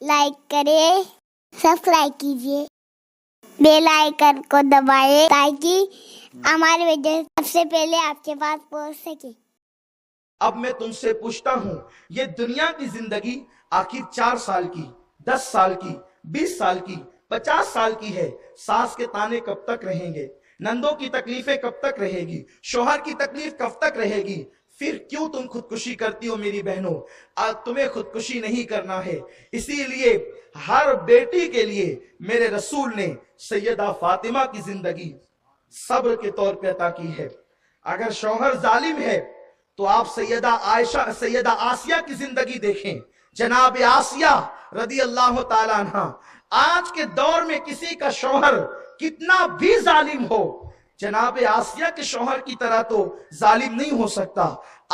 Like کریں، subscribe کیجیے، bell icon کو دبائیں تاکہ ہماری ویڈیو سب سے پہلے آپ کے پاس پہنچ سکے۔ اب میں تم سے پوچھتا ہوں، یہ دنیا کی زندگی آخر 4 سال کی، 10 سال کی، 20 سال کی، 50 سال کی ہے۔ ساس کے تانے کب تک رہیں گے؟ نندوں کی تکلیفیں کب تک رہے گی؟ شوہر کی تکلیف کب تک رہے گی؟ پھر کیوں تم خودکشی کرتی ہو میری بہنوں؟ آج تمہیں خودکشی نہیں کرنا ہے۔ اسی لیے ہر بیٹی کے لیے میرے رسول نے سیدہ فاطمہ کی زندگی صبر کے طور پہ عطا کی ہے۔ اگر شوہر ظالم ہے تو آپ سیدہ آسیہ کی زندگی دیکھیں۔ جناب آسیہ رضی اللہ تعالیٰ عنہ، آج کے دور میں کسی کا شوہر کتنا بھی ظالم ہو، جناب آسیہ کے شوہر کی طرح تو ظالم نہیں ہو سکتا۔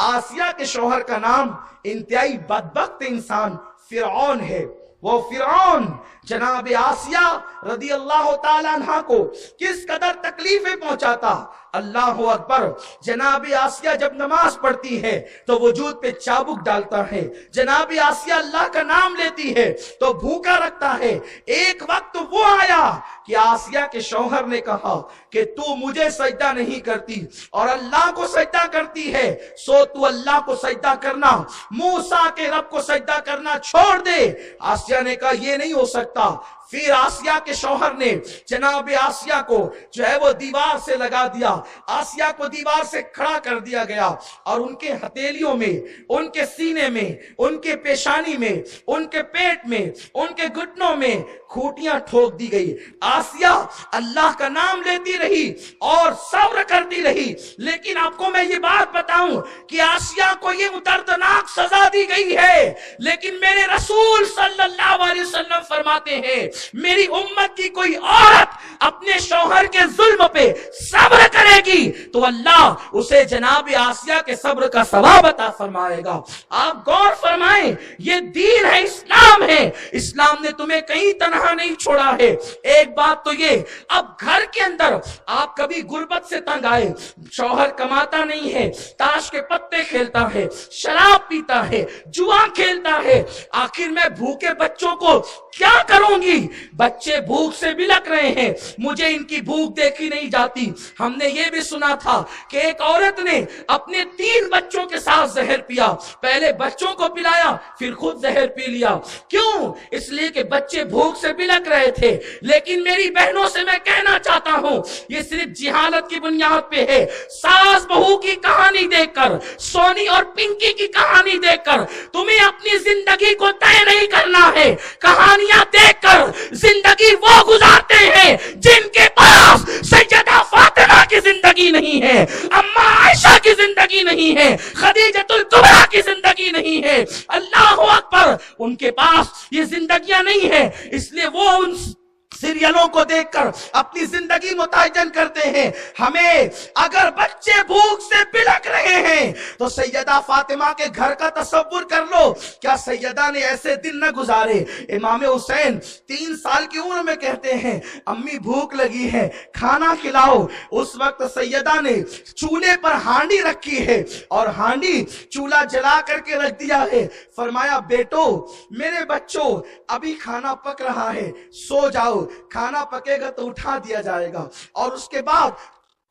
آسیہ کے شوہر کا نام انتہائی بدبخت انسان فرعون ہے۔ وہ فرعون جناب آسیہ رضی اللہ تعالیٰ عنہ کو کس قدر تکلیفیں پہنچاتا۔ اللہ اکبر! جناب آسیہ جب نماز پڑھتی ہے تو وجود پہ چابک ڈالتا ہے۔ جناب آسیہ اللہ کا نام لیتی ہے تو بھوکا رکھتا ہے۔ ایک وقت وہ آیا کہ آسیہ کے شوہر نے کہا کہ تو مجھے سجدہ نہیں کرتی اور اللہ کو سجدہ کرتی ہے، سو تو اللہ کو سجدہ کرنا، موسیٰ کے رب کو سجدہ کرنا چھوڑ دے۔ آسیہ نے کہا یہ نہیں ہو سکتا۔ پھر آسیہ کے شوہر نے جناب آسیہ کو جو ہے وہ دیوار سے لگا دیا۔ آسیہ کو دیوار سے کھڑا کر دیا گیا اور ان کے ہتھیلیوں میں، ان کے سینے میں، ان کے پیشانی میں، ان کے پیٹ میں، ان کے گھٹنوں میں کھوٹیاں ٹھوک دی گئی۔ آسیہ اللہ کا نام لیتی رہی اور صبر کرتی رہی، لیکن آپ کو میں یہ بات بتاؤں کہ آسیہ کو یہ دردناک سزا دی گئی ہے، لیکن میرے رسول صلی اللہ علیہ وسلم فرماتے ہیں میری امت کی کوئی عورت اپنے شوہر کے ظلم پہ صبر کرے گی تو اللہ اسے جناب آسیہ کے صبر کا ثواب عطا فرمائے گا۔ آپ غور فرمائیں، یہ دین ہے، اسلام ہے۔ اسلام نے تمہیں کہیں تنہا نہیں چھوڑا ہے۔ ایک بات تو یہ، اب گھر کے اندر آپ کبھی غربت سے تنگ آئے، شوہر کماتا نہیں ہے، تاش کے پتے کھیلتا ہے، شراب پیتا ہے، جوا کھیلتا ہے، آخر میں بھوکے بچوں کو کیا کروں گی؟ بچے بھوک سے بلک رہے ہیں، مجھے ان کی بھوک دیکھی نہیں جاتی۔ ہم نے یہ بھی سنا تھا کہ ایک عورت نے اپنے 3 بچوں کے ساتھ زہر پیا، پہلے بچوں کو پلایا پھر خود زہر پی لیا۔ کیوں؟ اس لیے کہ بچے بھوک سے بلک رہے تھے۔ لیکن میری بہنوں سے میں کہنا چاہتا ہوں، یہ صرف جہالت کی بنیاد پہ ہے۔ ساس بہو کی کہانی دیکھ کر، سونی اور پنکی کی کہانی دیکھ کر تمہیں اپنی زندگی کو طے نہیں کرنا ہے۔ کہانیاں دیکھ کر زندگی وہ گزارتے ہیں جن کے پاس سیدہ فاطمہ کی زندگی نہیں ہے، اما عائشہ کی زندگی نہیں ہے، خدیجۃ الکبریٰ کی زندگی نہیں ہے۔ اللہ اکبر! ان کے پاس یہ زندگیاں نہیں ہیں، اس لیے وہ ان سیریلوں کو دیکھ کر اپنی زندگی متعین کرتے ہیں۔ ہمیں اگر بچے بھوک سے بلک رہے ہیں تو سیدہ فاطمہ کے گھر کا تصور کر لو، کیا سیدہ نے ایسے دن نہ گزارے؟ امام حسین 3 سال کی عمر میں کہتے ہیں امی بھوک لگی ہے، کھانا کھلاؤ۔ اس وقت سیدہ نے چولہے پر ہانڈی رکھی ہے اور ہانڈی چولہا جلا کر کے رکھ دیا ہے۔ فرمایا بیٹو، میرے بچوں، ابھی کھانا پک رہا ہے، سو جاؤ، کھانا پکے گا تو اٹھا دیا جائے گا۔ اور اس کے بعد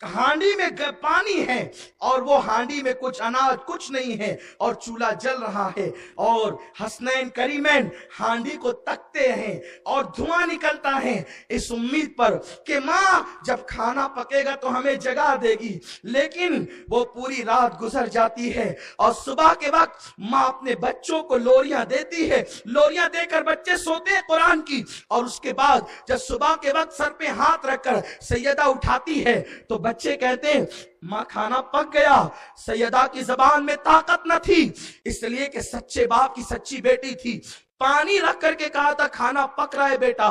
ہانڈی میں پانی ہے اور وہ ہانڈی میں کچھ اناج کچھ نہیں ہے اور چولہا جل رہا ہے، اور حسنین کریمین ہانڈی کو تکتے ہیں اور دھواں نکلتا ہے اس امید پر کہ ماں جب کھانا پکے گا تو ہمیں جگا دے گی۔ لیکن وہ پوری رات گزر جاتی ہے اور صبح کے وقت ماں اپنے بچوں کو لوریاں دیتی ہے، لوریاں دے کر بچے سوتے ہیں قرآن کی، اور اس کے بعد جب صبح کے وقت سر پہ ہاتھ رکھ کر سیدہ اٹھاتی ہے تو بچے کہتے ہیں ماں کھانا پک گیا۔ سیدہ کی زبان میں طاقت نہ تھی، اس لیے کہ سچے باپ کی سچی بیٹی تھی، پانی رکھ کر کے کہا تھا کھانا پک رہا ہے بیٹا۔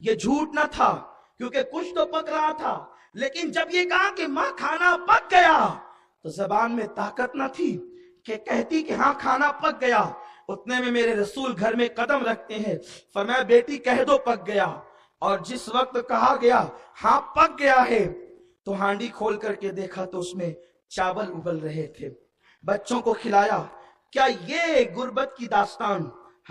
یہ جھوٹ نہ تھا کیونکہ کچھ تو پک رہا تھا، لیکن جب یہ کہا کہ ماں کھانا پک گیا تو زبان میں طاقت نہ تھی کہ کہتی کہ ہاں کھانا پک گیا۔ اتنے میں میرے رسول گھر میں قدم رکھتے ہیں، فرمایا بیٹی کہہ دو پک گیا۔ اور جس وقت کہا گیا ہاں پک گیا ہے تو ہانڈی کھول کر کے دیکھا تو اس میں چاول ابل رہے تھے، بچوں کو کھلایا۔ کیا یہ غربت کی داستان